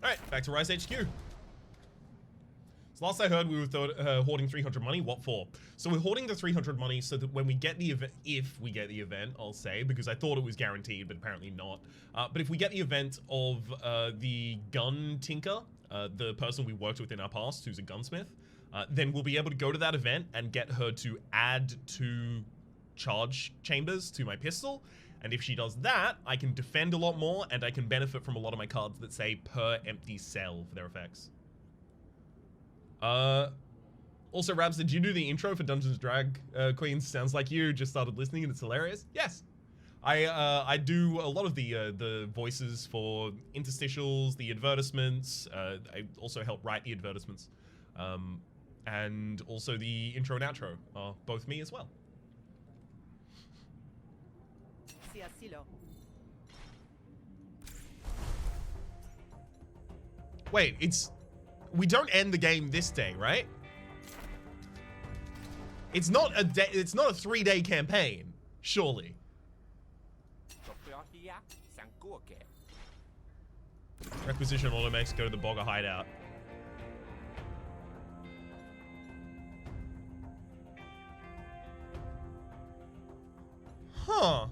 Alright, back to Rise HQ. So last I heard, we were hoarding 300 money. What for? So we're hoarding the 300 money so that when we get the event, if we get the event, I'll say, because I thought it was guaranteed, but apparently not. But if we get the event of the gun tinker, the person we worked with in our past, who's a gunsmith, then we'll be able to go to that event and get her to add 2 charge chambers to my pistol. And if she does that, I can defend a lot more, and I can benefit from a lot of my cards that say per empty cell for their effects. Also, Rabs, did you do the intro for Dungeons Drag Queens? Sounds like you just started listening and it's hilarious. Yes, I do a lot of the voices for interstitials, the advertisements. I also help write the advertisements, and also the intro and outro are both me as well. Wait, we don't end the game this day, right? It's not a day. It's not a 3-day campaign, surely. Requisition automax, go to the Bogger hideout. Huh.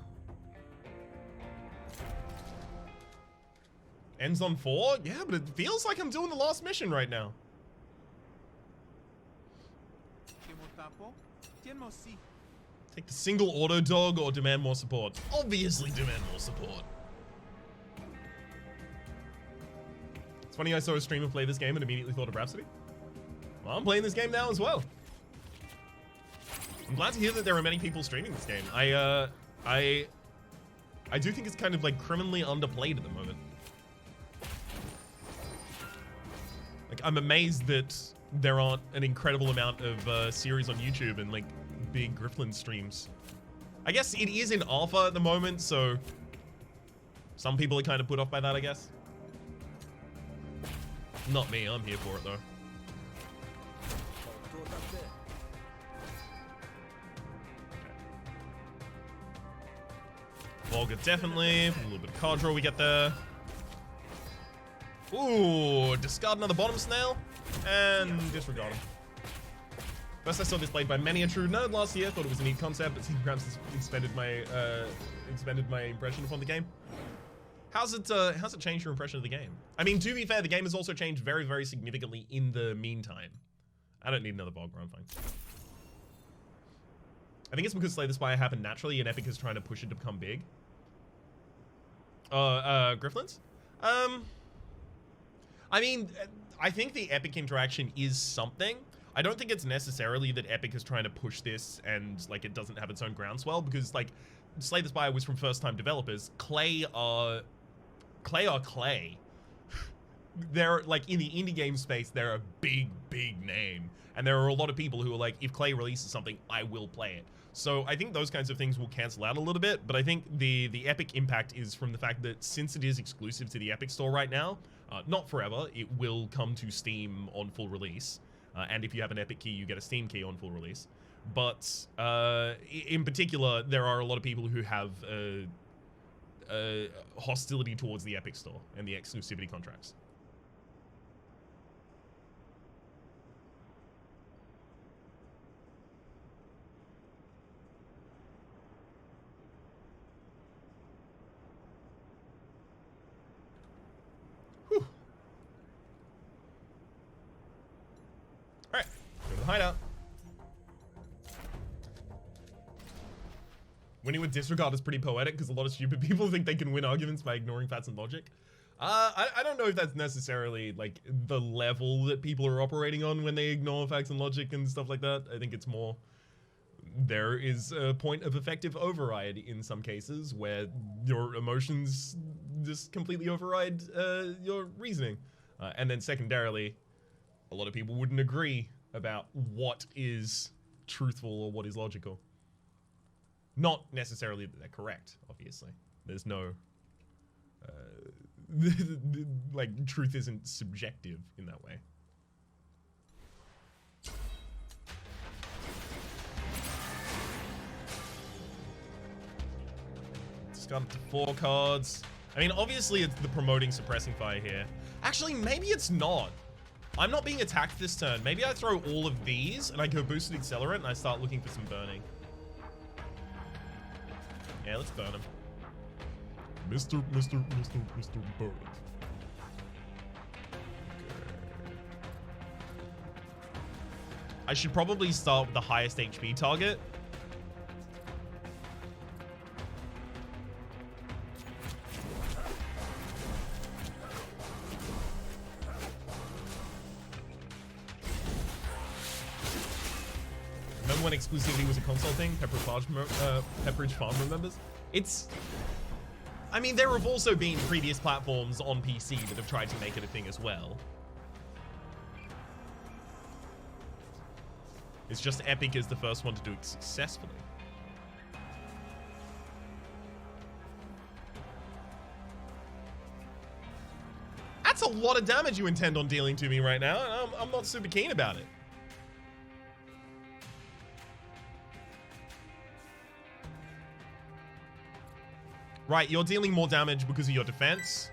Ends on 4? Yeah, but it feels like I'm doing the last mission right now. Take the single auto dog or demand more support? Obviously demand more support. It's funny, I saw a streamer play this game and immediately thought of Rhapsody. Well, I'm playing this game now as well. I'm glad to hear that there are many people streaming this game. I do think it's kind of like criminally underplayed at the moment. Like, I'm amazed that there aren't an incredible amount of series on YouTube and like big Griftlands streams. I guess it is in alpha at the moment, so some people are kind of put off by that, I guess. Not me, I'm here for it though. Volga definitely, a little bit of card draw we get there. Ooh, discard another bottom snail, and disregard him. First I saw this played by many a true nerd last year, thought it was a neat concept, but seeing perhaps expanded my impression upon the game. How's it changed your impression of the game? I mean, to be fair, the game has also changed very, very significantly in the meantime. I don't need another bog, I'm fine. I think it's because Slay the Spire happened naturally and Epic is trying to push it to become big. Griftlands? I mean, I think the Epic interaction is something. I don't think it's necessarily that Epic is trying to push this and like it doesn't have its own groundswell, because like Slay the Spire was from first-time developers. Clay are Clay. They're like in the indie game space, they're a big name, and there are a lot of people who are like, if Clay releases something, I will play it. So I think those kinds of things will cancel out a little bit, but I think the Epic impact is from the fact that since it is exclusive to the Epic Store right now, not forever, it will come to Steam on full release, and if you have an Epic key, you get a Steam key on full release. But in particular, there are a lot of people who have hostility towards the Epic Store and the exclusivity contracts. Whew. Alright, go to the hideout. Winning with disregard is pretty poetic because a lot of stupid people think they can win arguments by ignoring facts and logic. I don't know if that's necessarily like the level that people are operating on when they ignore facts and logic and stuff like that. I think it's more there is a point of effective override in some cases where your emotions just completely override your reasoning. And then secondarily, a lot of people wouldn't agree about what is truthful or what is logical. Not necessarily that they're correct, obviously. There's no... like, truth isn't subjective in that way. Just got up to 4 cards. I mean, obviously it's the promoting suppressing fire here. Actually, maybe it's not. I'm not being attacked this turn. Maybe I throw all of these and I go boosted accelerant and I start looking for some burning. Yeah, let's burn him. Mr. Bird. I should probably start with the highest HP target. Remember when exclusivity was a console thing? Pepperidge Farm remembers? I mean, there have also been previous platforms on PC that have tried to make it a thing as well. It's just Epic is the first one to do it successfully. That's a lot of damage you intend on dealing to me right now, and I'm not super keen about it. Right, you're dealing more damage because of your defense.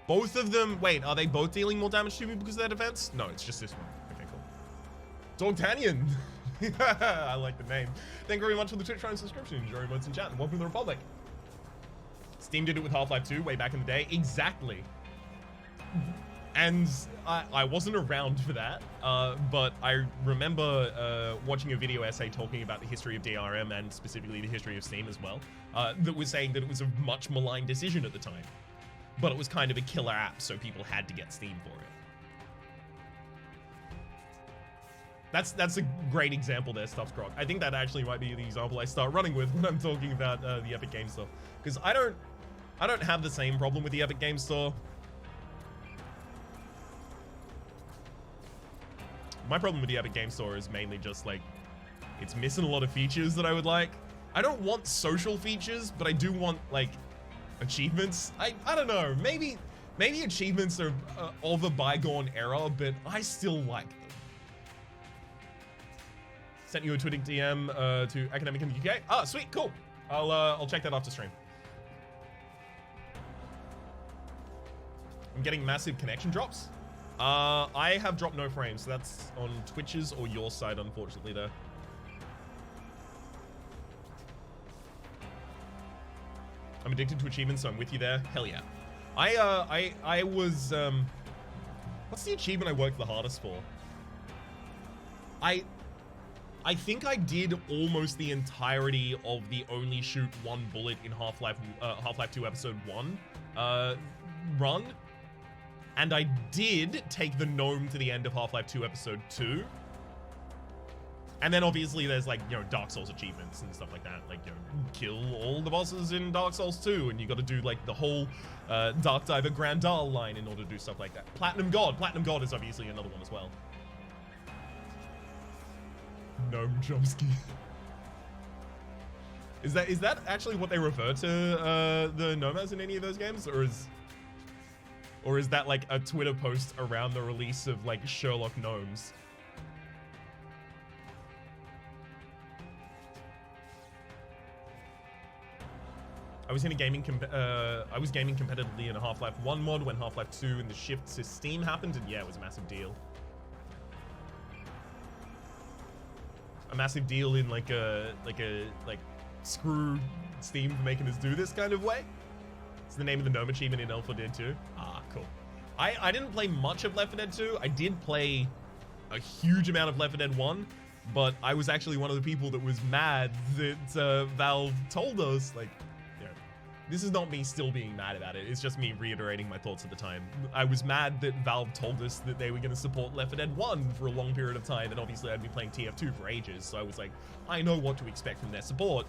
Both of them, wait, are they both dealing more damage to me because of their defense? No, it's just this one. Okay, cool. Dogtanian. I like the name. Thank you very much for the Twitch Prime subscription. Enjoy emotes in chat. And welcome to the Republic. Steam did it with Half-Life 2 way back in the day. Exactly. And I wasn't around for that, but I remember watching a video essay talking about the history of DRM and specifically the history of Steam as well, that was saying that it was a much maligned decision at the time, but it was kind of a killer app, so people had to get Steam for it. That's a great example there, Stuffs Croc. I think that actually might be the example I start running with when I'm talking about the Epic Games Store, because I don't have the same problem with the Epic Games Store. My problem with the Epic Games Store is mainly just like, it's missing a lot of features that I would like. I don't want social features, but I do want like achievements. I don't know, maybe achievements are of a bygone era, but I still like them. Sent you a Twitter DM to Academic in the UK. Ah, sweet, cool. I'll check that after stream. I'm getting massive connection drops. I have dropped no frames, so that's on Twitch's or your side, unfortunately, there. I'm addicted to achievements, so I'm with you there. Hell yeah. I was, what's the achievement I worked the hardest for? I think I did almost the entirety of the only shoot one bullet in Half-Life 2 Episode 1 run. And I did take the gnome to the end of Half-Life 2 Episode 2. And then obviously there's like, you know, Dark Souls achievements and stuff like that. Like, you know, kill all the bosses in Dark Souls 2. And you got to do like the whole Dark Diver Grandal line in order to do stuff like that. Platinum God. Platinum God is obviously another one as well. Gnome Chomsky. Is that actually what they refer to the gnome as in any of those games? Or is that like a Twitter post around the release of like Sherlock Gnomes? I was gaming competitively in a Half-Life 1 mod when Half-Life 2 and the shift to Steam happened, and yeah, it was a massive deal. A massive deal in like screw Steam for making us do this kind of way. It's the name of the gnome achievement in Left 4 Dead 2. Ah, cool. I didn't play much of Left 4 Dead 2. I did play a huge amount of Left 4 Dead 1, but I was actually one of the people that was mad that Valve told us, like, you know, this is not me still being mad about it. It's just me reiterating my thoughts at the time. I was mad that Valve told us that they were going to support Left 4 Dead 1 for a long period of time, and obviously I'd been playing TF2 for ages, so I was like, I know what to expect from their support.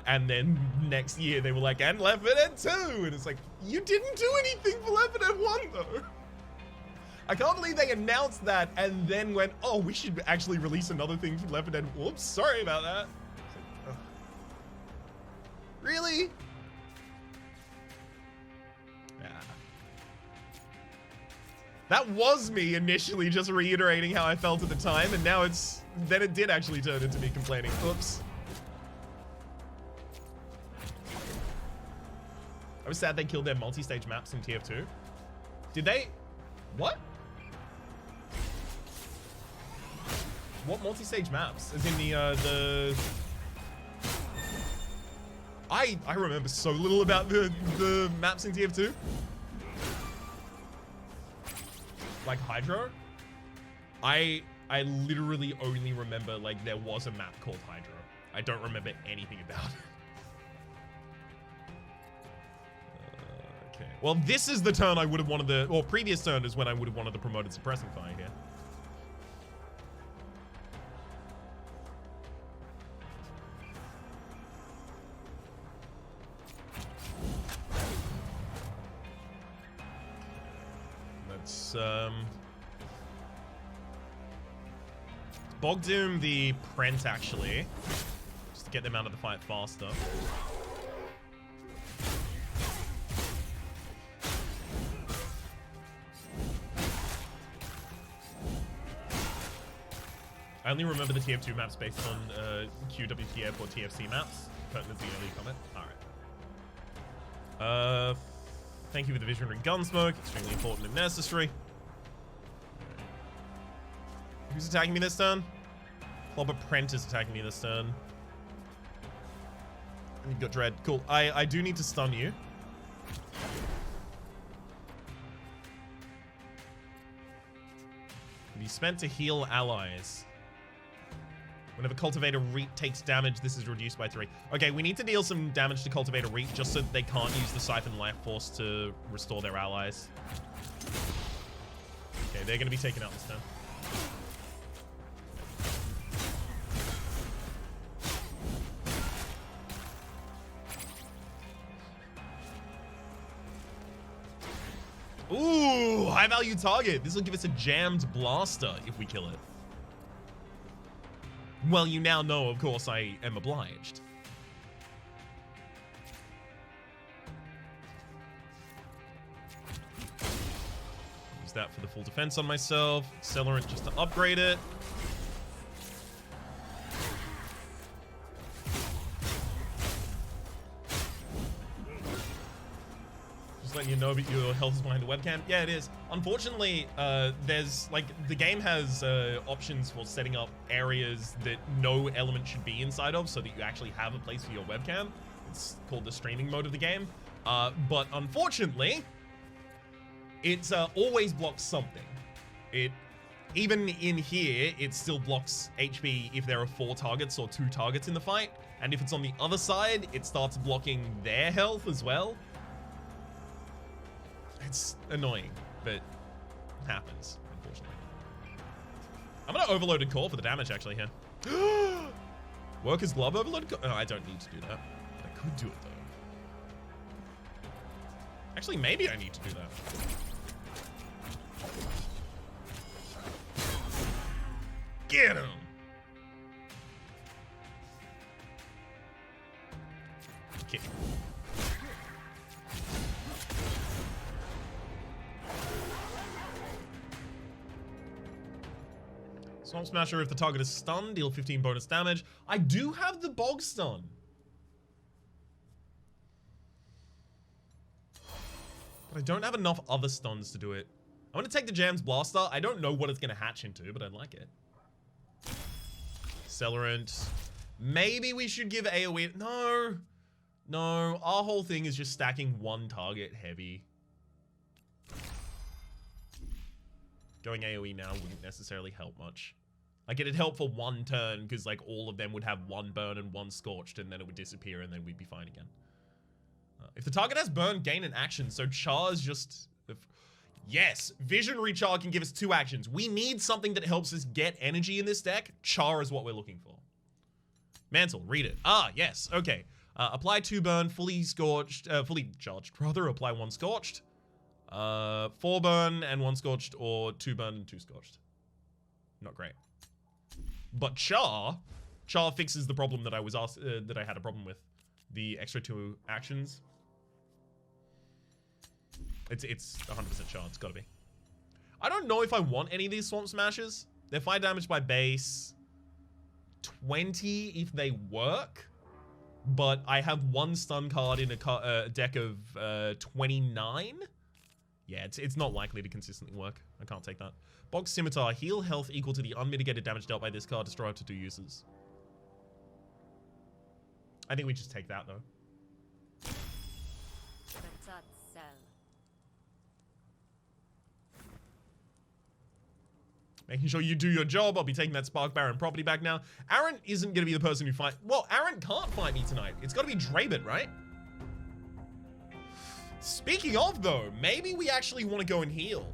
And then next year they were like, and Left 4 Dead 2! And it's like, you didn't do anything for Left 4 Dead 1 though! I can't believe they announced that and then went, oh, we should actually release another thing for Left 4 Dead. Whoops, sorry about that. Like, really? Yeah. That was me initially just reiterating how I felt at the time, and now then it did actually turn into me complaining. Oops. sad they killed their multi-stage maps in TF2. Did they? What? What multi-stage maps? As in the I remember so little about the maps in TF2. Like Hydro? I literally only remember like there was a map called Hydro. I don't remember anything about it. Okay. Well, this is the turn I would have wanted the, or previous turn is when I would have wanted the promoted suppressing fire here. Let's Bogdoom the Prent, actually. Just to get them out of the fight faster. I only remember the TF2 maps based on QWTF or TFC maps. Pertinence the early comment. Alright. Thank you for the visionary gunsmoke. Extremely important and necessary. Who's attacking me this turn? Clobber Prent is attacking me this turn. And you've got Dread. Cool. I do need to stun you. Be spent to heal allies. Whenever Cultivator Reek takes damage, this is reduced by 3. Okay, we need to deal some damage to Cultivator Reek just so that they can't use the Siphon Life Force to restore their allies. Okay, they're going to be taken out this turn. Ooh, high value target. This will give us a jammed blaster if we kill it. Well, you now know, of course, I am obliged. Use that for the full defense on myself. Accelerant just to upgrade it. Letting you know that your health is behind the webcam. Yeah, it is. Unfortunately, there's like the game has options for setting up areas that no element should be inside of so that you actually have a place for your webcam. It's called the streaming mode of the game. But unfortunately, it always blocks something. Even in here, it still blocks HP if there are 4 targets or 2 targets in the fight. And if it's on the other side, it starts blocking their health as well. It's annoying, but it happens, unfortunately. I'm gonna overloaded core for the damage, actually, here. Worker's glove overloaded core? Oh, I don't need to do that. I could do it, though. Actually, maybe I need to do that. Get him! Okay. Swamp Smasher, if the target is stunned, deal 15 bonus damage. I do have the Bog Stun. But I don't have enough other stuns to do it. I'm going to take the Jam's Blaster. I don't know what it's going to hatch into, but I like it. Accelerant. Maybe we should give AoE. No. No. Our whole thing is just stacking 1 target heavy. Going AoE now wouldn't necessarily help much. Like, it'd help for 1 turn, because, like, all of them would have 1 burn and 1 scorched, and then it would disappear, and then we'd be fine again. If the target has burn, gain an action, so Char's just... Yes! Visionary Char can give us 2 actions. We need something that helps us get energy in this deck. Char is what we're looking for. Mantle, read it. Ah, yes, okay. Apply 2 burn, fully scorched, fully charged, rather. Apply 1 scorched. 4 burn and 1 scorched, or 2 burn and 2 scorched. Not great. But Char fixes the problem that I was asked, that I had a problem with. The extra 2 actions. It's 100% Char. It's gotta be. I don't know if I want any of these Swamp Smashers. They're 5 damage by base. 20 if they work. but I have one stun card in a deck of 29. Yeah, it's not likely to consistently work. I can't take that. Box Scimitar, heal health equal to the unmitigated damage dealt by this card, destroy up to 2 uses. I think we just take that, though. Making sure you do your job. I'll be taking that Spark Baron property back now. Aaron isn't going to be the person who fight. Well, Aaron can't fight me tonight. It's got to be Draven, right? Speaking of, though, maybe we actually want to go and heal.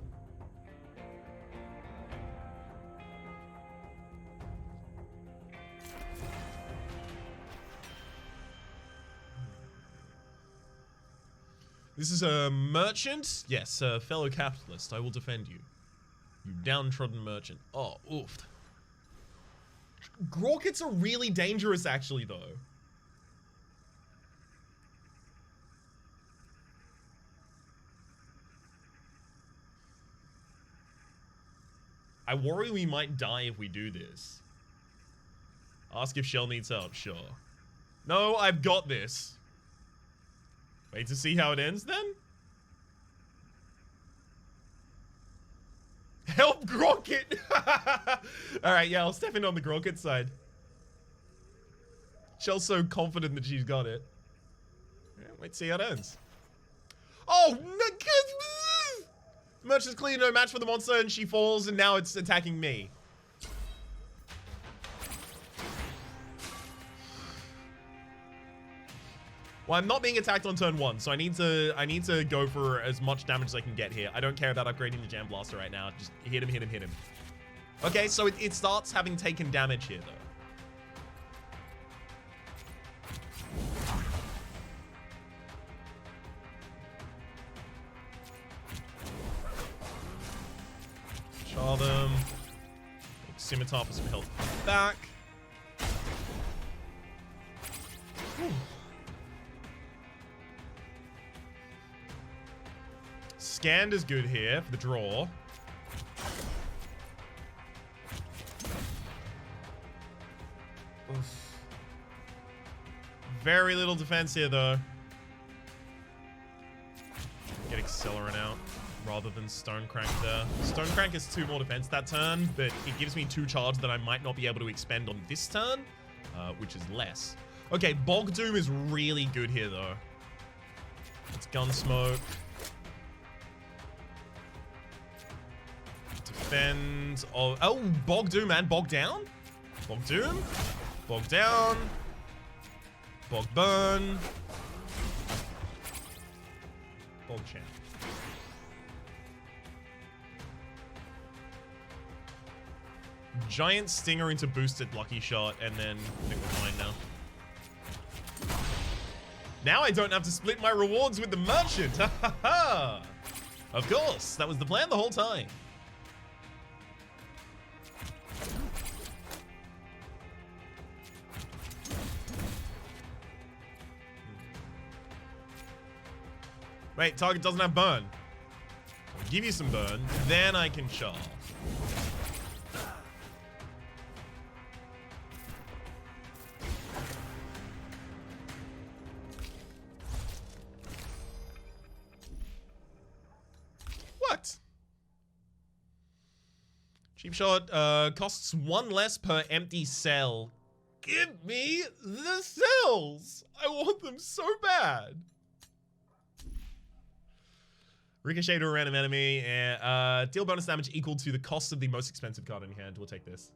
This is a merchant. Yes, a fellow capitalist. I will defend you. You downtrodden merchant. Oh, oof. Grockets are really dangerous, actually, though. I worry we might die if we do this. Ask if Shell needs help. Sure. No, I've got this. Wait to see how it ends, then? Help Grocket! Alright, yeah, I'll step in on the Grocket side. Shell's so confident that she's got it. Yeah, wait to see how it ends. Oh, no! Merchant's clearly no match for the monster, and she falls, and now it's attacking me. Well, I'm not being attacked on turn 1, so I need to go for as much damage as I can get here. I don't care about upgrading the Jam Blaster right now. Just hit him, hit him, hit him. Okay, so it starts having taken damage here, though. Char them. Scimitar for some health back. Whew. Scanned is good here for the draw. Oof. Very little defense here, though. Get Accelerant out rather than Stonecrank there. Stonecrank is 2 more defense that turn, but it gives me 2 charge that I might not be able to expend on this turn, which is less. Okay, Bog Doom is really good here, though. It's Gunsmoke. Defend. Oh, Bog Doom and Bog Down? Bog Doom. Bog Down. Bog Burn. Bog Champ. Giant Stinger into boosted Lucky Shot, and then I think we're fine now. Now I don't have to split my rewards with the merchant. Ha ha ha! Of course, that was the plan the whole time. Wait, target doesn't have burn. I'll give you some burn, then I can char. What? Cheap shot costs 1 less per empty cell. Give me the cells! I want them so bad. Ricochet to a random enemy. Deal bonus damage equal to the cost of the most expensive card in hand. We'll take this.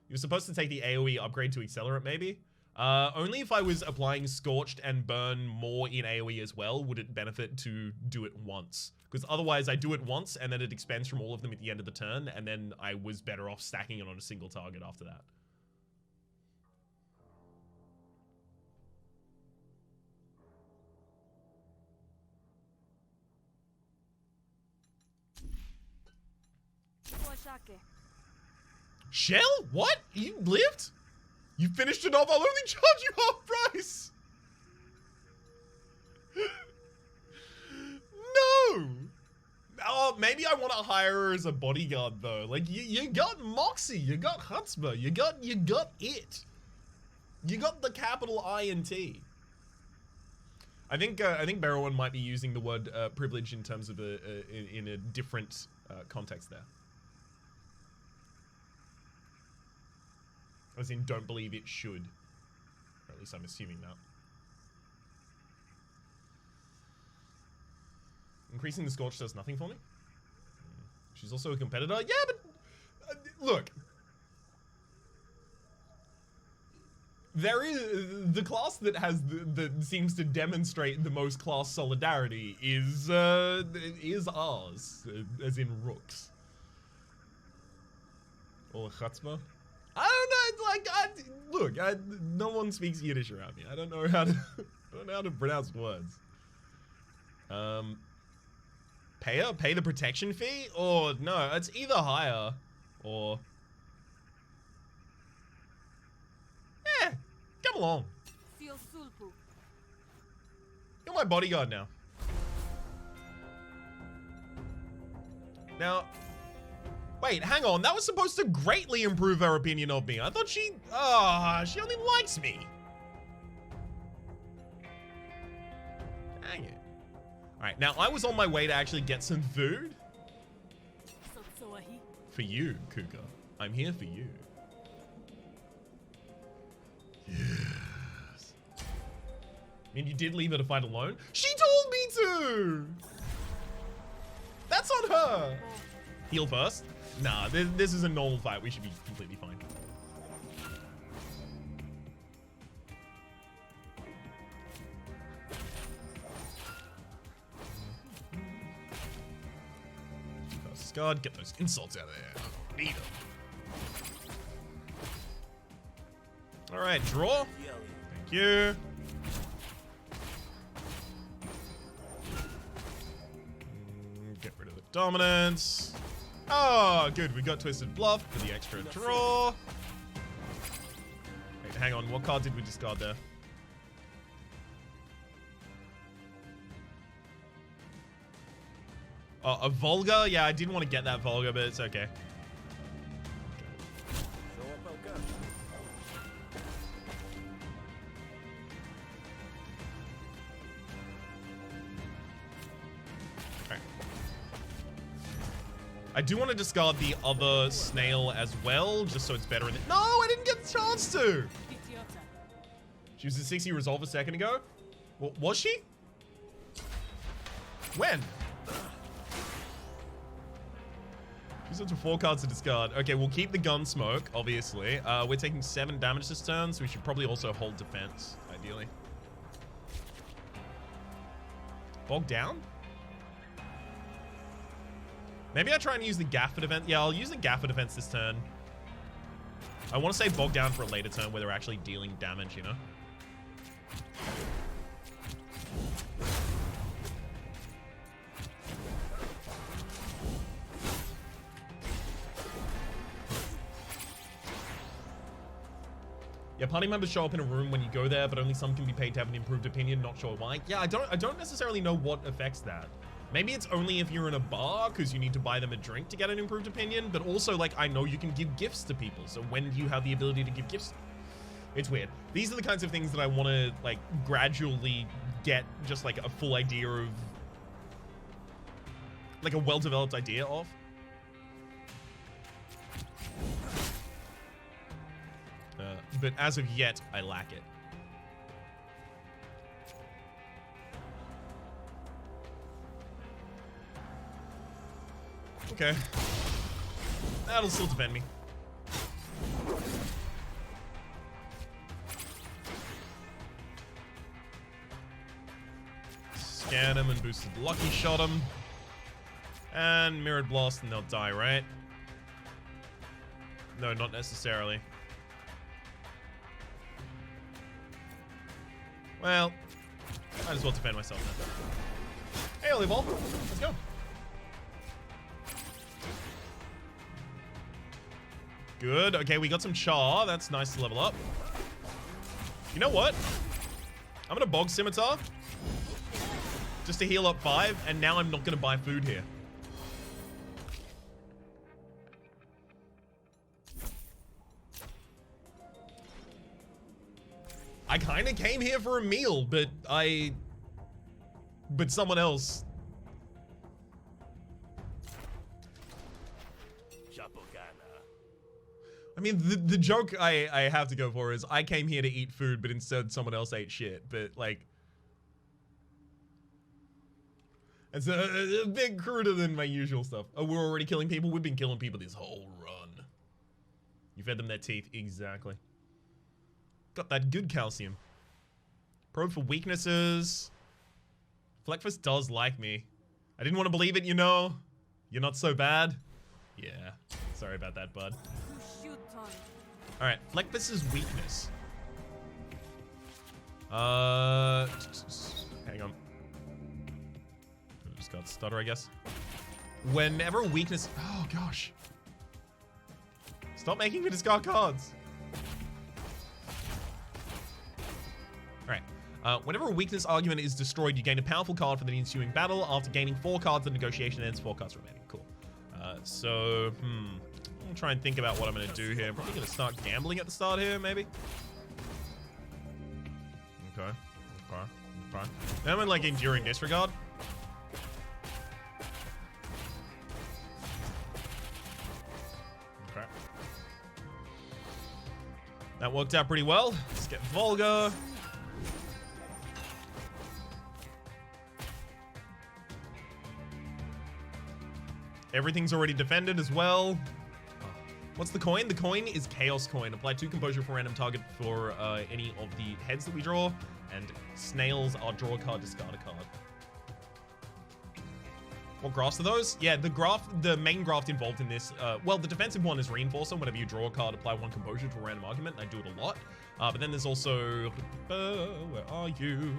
You were supposed to take the AoE upgrade to Accelerate, maybe? Only if I was applying Scorched and Burn more in AoE as well would it benefit to do it once. Because otherwise I do it once and then it expends from all of them at the end of the turn, and then I was better off stacking it on a single target after that. Shell? What? You lived? You finished it off? I'll only charge you half price. No. Oh, maybe I want to hire her as a bodyguard though. Like you got Moxie, you got Chutzpah, you got it. You got the capital I and T. I think Barrowan might be using the word privilege in terms of in a different context there. As in, don't believe it should. Or at least I'm assuming that. Increasing the scorch does nothing for me. She's also a competitor. Yeah, but look. There is the class that has that seems to demonstrate the most class solidarity is ours, as in Rooks. Or Chutzpah. I don't know. Like, no one speaks Yiddish around me. I don't know how to pronounce words. Pay the protection fee, or no? It's either higher or. Yeah, come along. You're my bodyguard now. Now, wait, hang on. That was supposed to greatly improve her opinion of me. I thought she only likes me. Dang it. All right, now I was on my way to actually get some food. For you, Cougar. I'm here for you. Yes. I mean, you did leave her to fight alone? She told me to! That's on her! Heal first? Nah, this is a normal fight. We should be completely fine. First guard, get those insults out of there. Oh, need them. Alright, draw. Thank you. Get rid of the dominance. Oh, good. We got Twisted Bluff for the extra draw. Wait, hang on. What card did we discard there? Oh, a Volga? Yeah, I didn't want to get that Volga, but it's okay. I do want to discard the other snail as well, just so it's better in the— No, I didn't get the chance to! She was a 60 resolve a second ago? Was she? When? She's up to 4 cards to discard. Okay, we'll keep the gun smoke, obviously. We're taking 7 damage this turn, so we should probably also hold defense, ideally. Bog down? Maybe I try and use the gaff for defense. Yeah, I'll use the gaff for defense this turn. I want to say bog down for a later turn where they're actually dealing damage, you know? Yeah, party members show up in a room when you go there, but only some can be paid to have an improved opinion. Not sure why. Yeah, I don't necessarily know what affects that. Maybe it's only if you're in a bar because you need to buy them a drink to get an improved opinion, but also, like, I know you can give gifts to people, so when do you have the ability to give gifts? It's weird. These are the kinds of things that I want to, like, gradually get just, like, a full idea of, like, a well-developed idea of. But as of yet, I lack it. Okay. That'll still defend me. Scan him and boosted lucky shot him. And mirrored blast and they'll die, right? No, not necessarily. Well, might as well defend myself now. Hey, Olivol. Let's go. Good. Okay, we got some char. That's nice to level up. You know what? I'm gonna bog scimitar just to heal up 5, and now I'm not gonna buy food here. I kind of came here for a meal, but someone else. I mean, the joke I have to go for is I came here to eat food, but instead someone else ate shit. But like, it's a bit cruder than my usual stuff. Oh, we're already killing people? We've been killing people this whole run. You fed them their teeth. Exactly. Got that good calcium. Probe for weaknesses. Flekfis does like me. I didn't want to believe it, you know. You're not so bad. Yeah. Sorry about that, bud. Alright, Flekfis' weakness. Hang on. Just got stutter, I guess. Whenever weakness... Oh, gosh. Stop making me discard cards. Alright. Whenever a weakness argument is destroyed, you gain a powerful card for the ensuing battle. After gaining 4 cards, the negotiation ends. 4 cards remaining. Cool. I'm trying to think about what I'm going to do here. I'm probably going to start gambling at the start here, maybe. Okay. Now I'm in, like, enduring disregard. Okay. That worked out pretty well. Let's get Volga. Everything's already defended as well. What's the coin? The coin is Chaos Coin. Apply 2 composure for random target for any of the heads that we draw. And snails are draw a card, discard a card. What grafts are those? Yeah, the main graft involved in this, well, the defensive one is Reinforcer. Whenever you draw a card, apply 1 composure to a random argument. I do it a lot. But then there's also, where are you?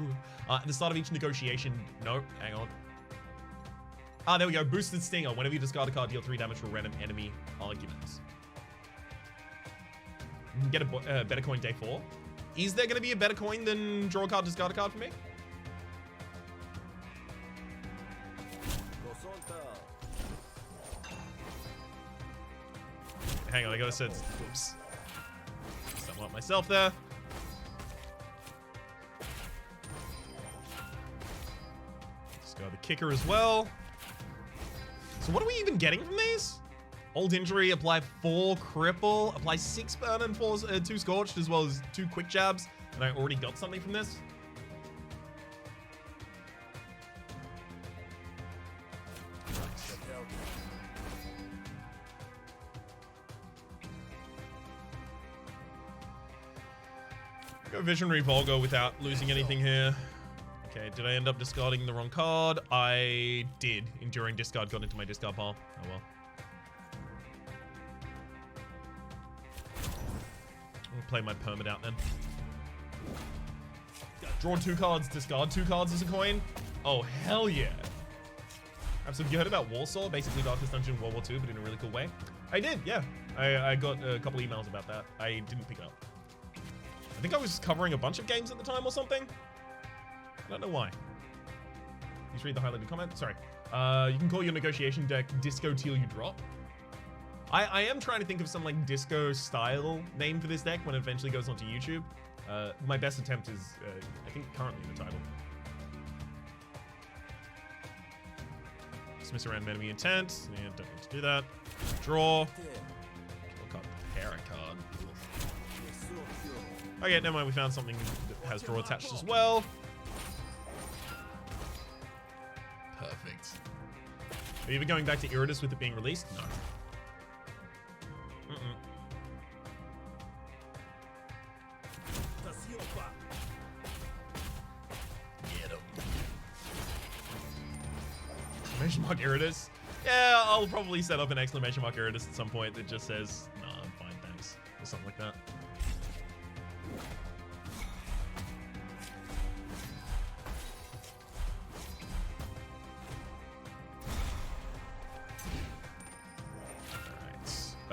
At the start of each negotiation, no, hang on. Ah, there we go. Boosted Stinger. Whenever you discard a card, deal 3 damage to a random enemy arguments. You can get a better coin day 4. Is there going to be a better coin than draw a card, discard a card for me? Hang on, I gotta set. Oops. Set one up myself there. Discard the kicker as well. So what are we even getting from these? Old injury, apply 4 cripple, apply 6 burn and 2 scorched, as well as 2 quick jabs. And I already got something from this. Nice. Go Visionary Volga without losing anything here. Okay, did I end up discarding the wrong card? I did. Enduring discard got into my discard pile. Oh well. I'll play my permit out then. Draw 2 cards, discard 2 cards as a coin. Oh, hell yeah. So have you heard about Warsaw? Basically Darkest Dungeon World War II, but in a really cool way. I did, yeah. I got a couple emails about that. I didn't pick it up. I think I was covering a bunch of games at the time or something. I don't know why. Please read the highlighted comment. Sorry. You can call your negotiation deck Disco Teal You Drop. I am trying to think of some like disco style name for this deck when it eventually goes onto YouTube. My best attempt is, I think, currently the title. Dismiss a random enemy intent. Yeah, don't need to do that. Draw. Draw card. Prepare a card. Okay, never mind. We found something that has draw attached as well. Perfect. Are you even going back to Iridus with it being released? No. Exclamation mark Iridus. Yeah, I'll probably set up an exclamation mark Iridus at some point that just says, "No, I'm fine, thanks," or something like that.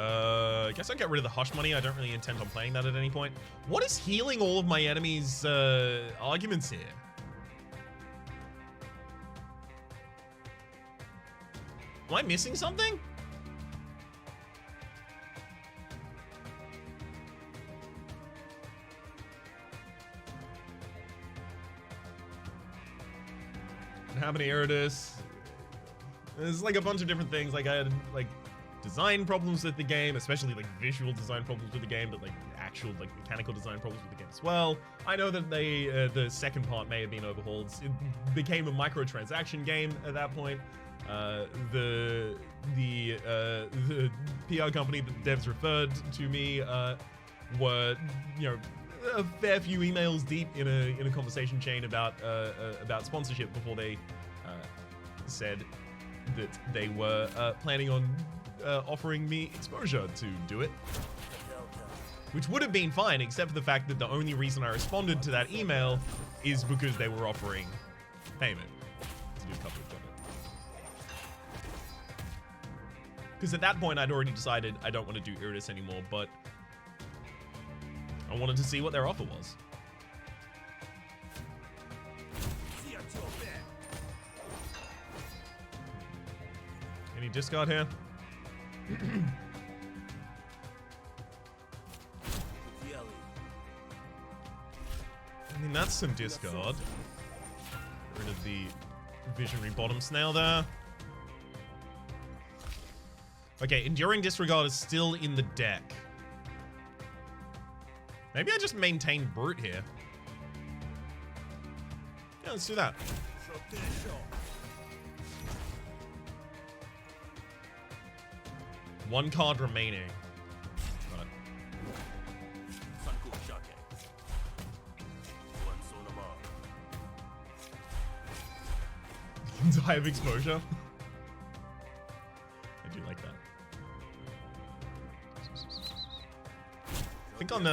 I guess I'll get rid of the Hush Money. I don't really intend on playing that at any point. What is healing all of my enemies' arguments here? Am I missing something? happened to Iridus. There's like a bunch of different things. Like I had like design problems with the game, especially like visual design problems with the game, but like actual like mechanical design problems with the game as well. I know that the second part may have been overhauled. It became a microtransaction game at that point. The PR company that devs referred to me were, you know, a fair few emails deep in a conversation chain about sponsorship before they said that they were planning on offering me exposure to do it, which would have been fine, except for the fact that the only reason I responded to that email is because they were offering payment to do a couple of things. Because at that point, I'd already decided I don't want to do Iridus anymore, but I wanted to see what their offer was. Any discard here? I mean, that's some discard. Get rid of the visionary bottom snail there. Okay, Enduring Disregard is still in the deck. Maybe I just maintain Brute here. Yeah, let's do that. One card remaining. Right. Die of exposure. I do like that. I think on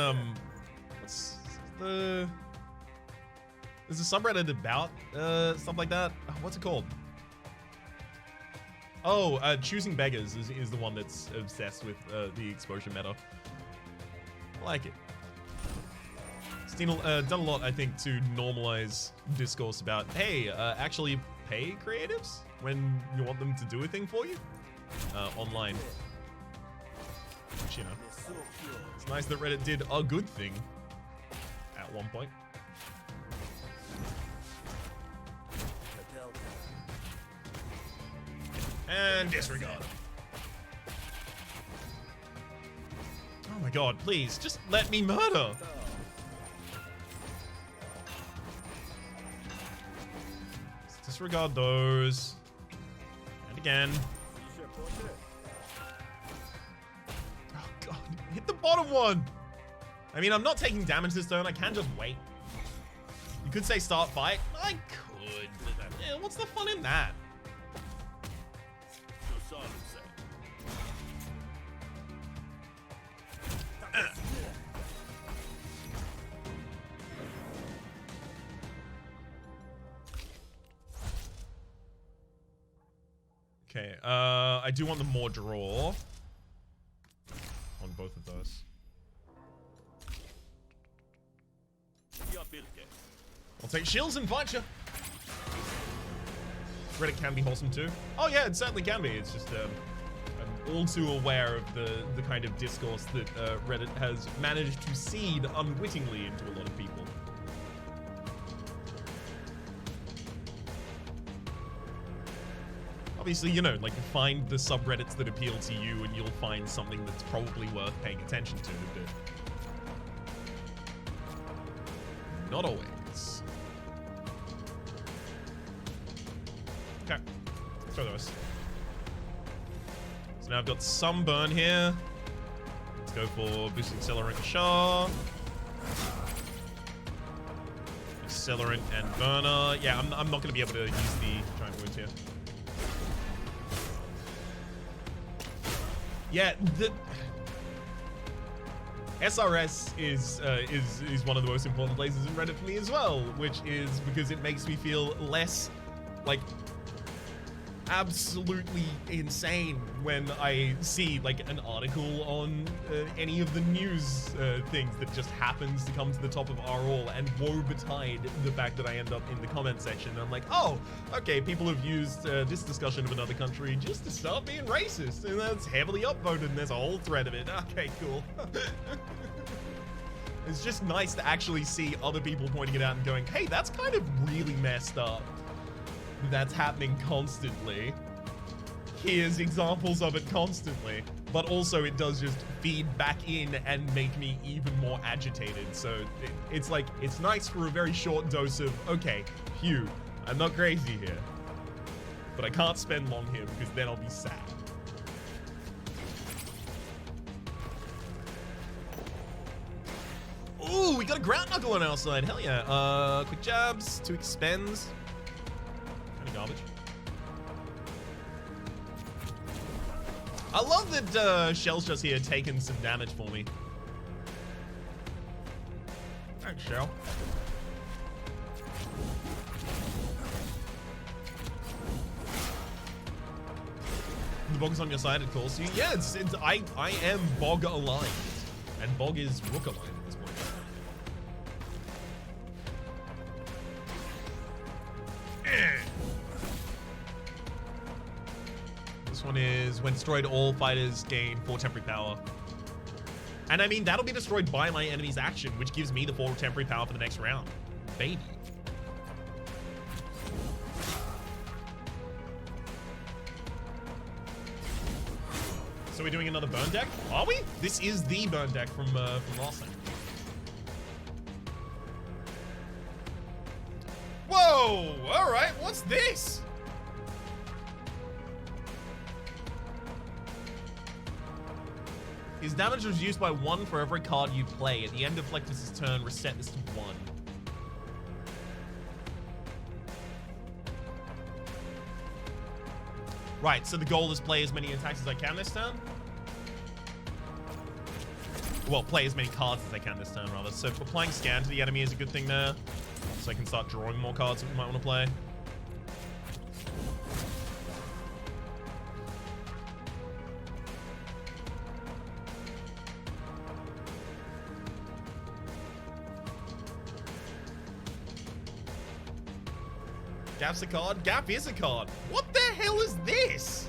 what's the, there's a subreddit about stuff like that. What's it called? Oh, Choosing Beggars is the one that's obsessed with the exposure meta. I like it. It's done a lot, I think, to normalize discourse about, hey, actually pay creatives when you want them to do a thing for you online. Which, you know, it's nice that Reddit did a good thing at one point. And disregard. Oh my god, please, just let me murder. Let's disregard those. And again. Oh god, hit the bottom one. I mean, I'm not taking damage this turn, I can just wait. You could say start fight. I could, but what's the fun in that? Okay, I do want the more draw on both of those. I'll take shields and fight you. Reddit can be wholesome too. Oh yeah, it certainly can be. It's just I'm all too aware of the kind of discourse that Reddit has managed to seed unwittingly into a lot of people. Obviously, you know, like, find the subreddits that appeal to you and you'll find something that's probably worth paying attention to, but not always. Okay, throw those. So now I've got some burn here. Let's go for boosting Accelerant and Char. Accelerant and Burner. Yeah, I'm not going to be able to use the giant wounds here. Yeah, the SRS is one of the most important places in Reddit for me as well, which is because it makes me feel less like absolutely insane when I see like an article on any of the news things that just happens to come to the top of RL, and woe betide the fact that I end up in the comment section and I'm like, oh, okay, people have used this discussion of another country just to start being racist, and that's heavily upvoted and there's a whole thread of it. Okay, cool. It's just nice to actually see other people pointing it out and going, hey, that's kind of really messed up. that's happening constantly. Here's examples of it constantly. But also it does just feed back in and make me even more agitated. So it's like, it's nice for a very short dose of, okay, phew, I'm not crazy here. But I can't spend long here because then I'll be sad. Ooh, we got a ground knuckle on our side. Hell yeah. Quick jabs, 2 expends. Kind of garbage. I love that Shell's just here taking some damage for me. Thanks, Shell. The Bog is on your side, it calls you. Yeah, I am Bog aligned. And Bog is Rook aligned at this point. This one is when destroyed, all fighters gain 4 temporary power. And I mean, that'll be destroyed by my enemy's action, which gives me the 4 temporary power for the next round. Baby. So we're doing another burn deck? Are we? This is the burn deck from last time. Whoa! All right, what's this? His damage is reduced by 1 for every card you play. At the end of Flekfis' turn, reset this to 1. Right, so the goal is play as many attacks as I can this turn? Well, play as many cards as I can this turn, rather. So applying scan to the enemy is a good thing there. So I can start drawing more cards that we might want to play. Gap's a card? Gap is a card. What the hell is this?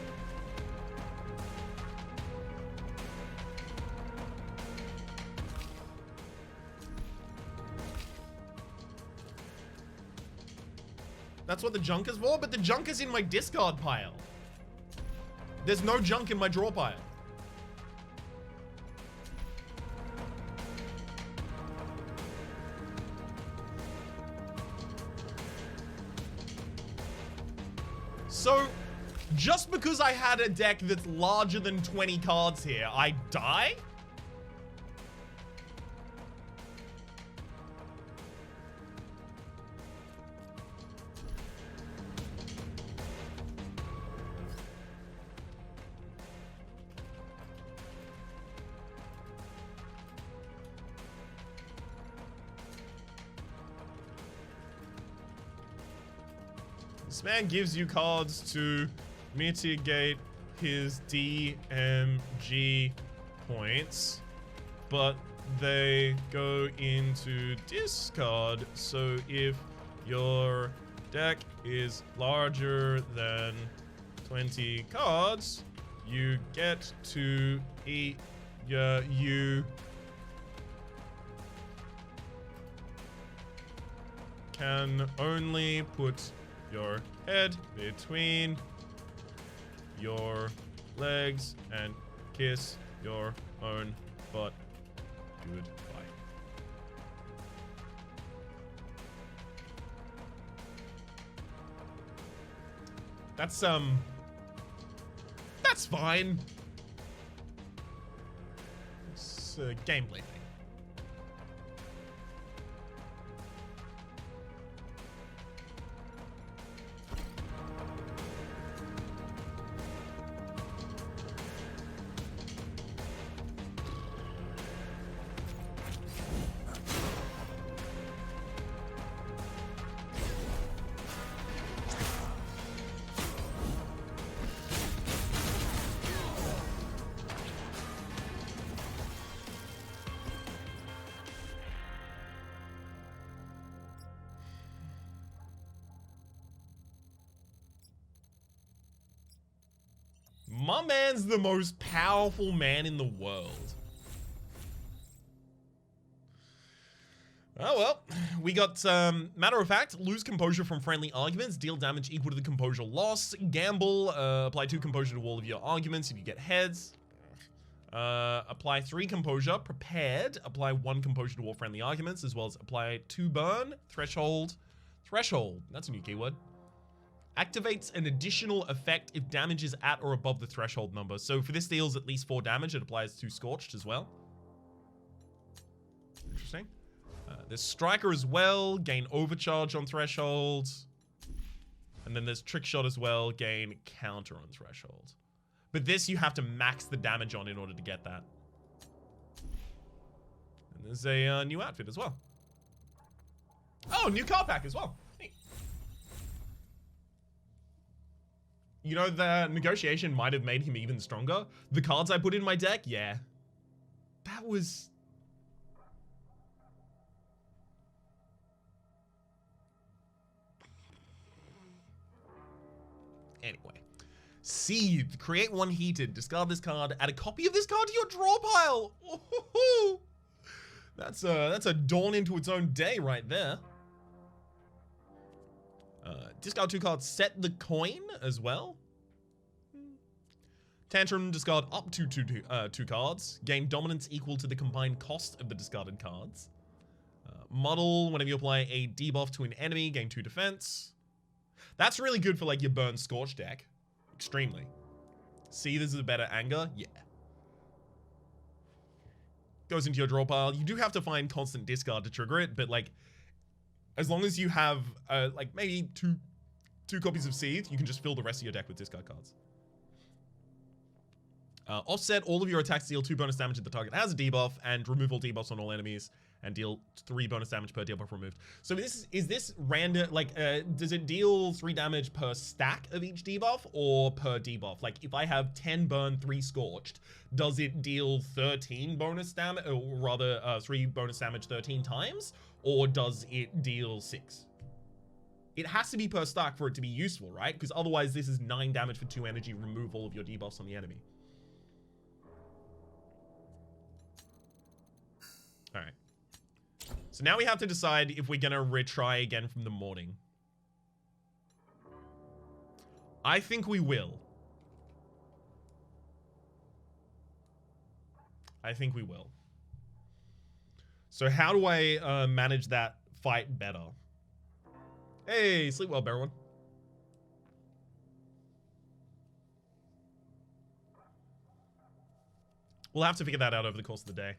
That's what the junk is for, but the junk is in my discard pile. There's no junk in my draw pile. So, just because I had a deck that's larger than 20 cards here, I die? This man gives you cards to mitigate his DMG points, but they go into discard, so if your deck is larger than 20 cards, you get to eat you can only put your head between your legs and kiss your own butt. Goodbye. That's fine. It's a gameplay thing. My man's the most powerful man in the world. Oh well, we got, matter of fact, lose composure from friendly arguments, deal damage equal to the composure loss, gamble, apply 2 composure to all of your arguments if you get heads, apply 3 composure, prepared, apply 1 composure to all friendly arguments, as well as apply 2 burn, threshold, that's a new keyword. Activates an additional effect if damage is at or above the threshold number. So for this deals at least 4 damage, it applies to Scorched as well. Interesting. There's Striker as well, gain overcharge on threshold. And then there's Trick Shot as well, gain counter on threshold. But this you have to max the damage on in order to get that. And there's a new outfit as well. Oh, new card pack as well. Neat. You know, the negotiation might have made him even stronger. The cards I put in my deck, yeah. That was... Anyway. Seethe. Create 1 heated. Discard this card. Add a copy of this card to your draw pile. Ooh, that's a dawn into its own day right there. Discard 2 cards. Set the coin as well. Tantrum. Discard up to 2 cards. Gain dominance equal to the combined cost of the discarded cards. Muddle. Whenever you apply a debuff to an enemy, gain 2 defense. That's really good for like your burn Scorch deck. Extremely. See, this is a better anger? Yeah. Goes into your draw pile. You do have to find constant discard to trigger it, but like, as long as you have like maybe two copies of Seethe, you can just fill the rest of your deck with discard cards. Offset, all of your attacks deal 2 bonus damage if the target has a debuff, and remove all debuffs on all enemies, and deal 3 bonus damage per debuff removed. So is this random, like, does it deal 3 damage per stack of each debuff, or per debuff? Like, if I have 10 burn, 3 scorched, does it deal 13 bonus damage, or rather, 3 bonus damage 13 times, or does it deal 6? It has to be per stack for it to be useful, right? Because otherwise this is 9 damage for 2 energy, remove all of your debuffs on the enemy. Alright. So now we have to decide if we're gonna retry again from the morning. I think we will. I think we will. So how do I manage that fight better? Hey, sleep well, Barrowin. We'll have to figure that out over the course of the day.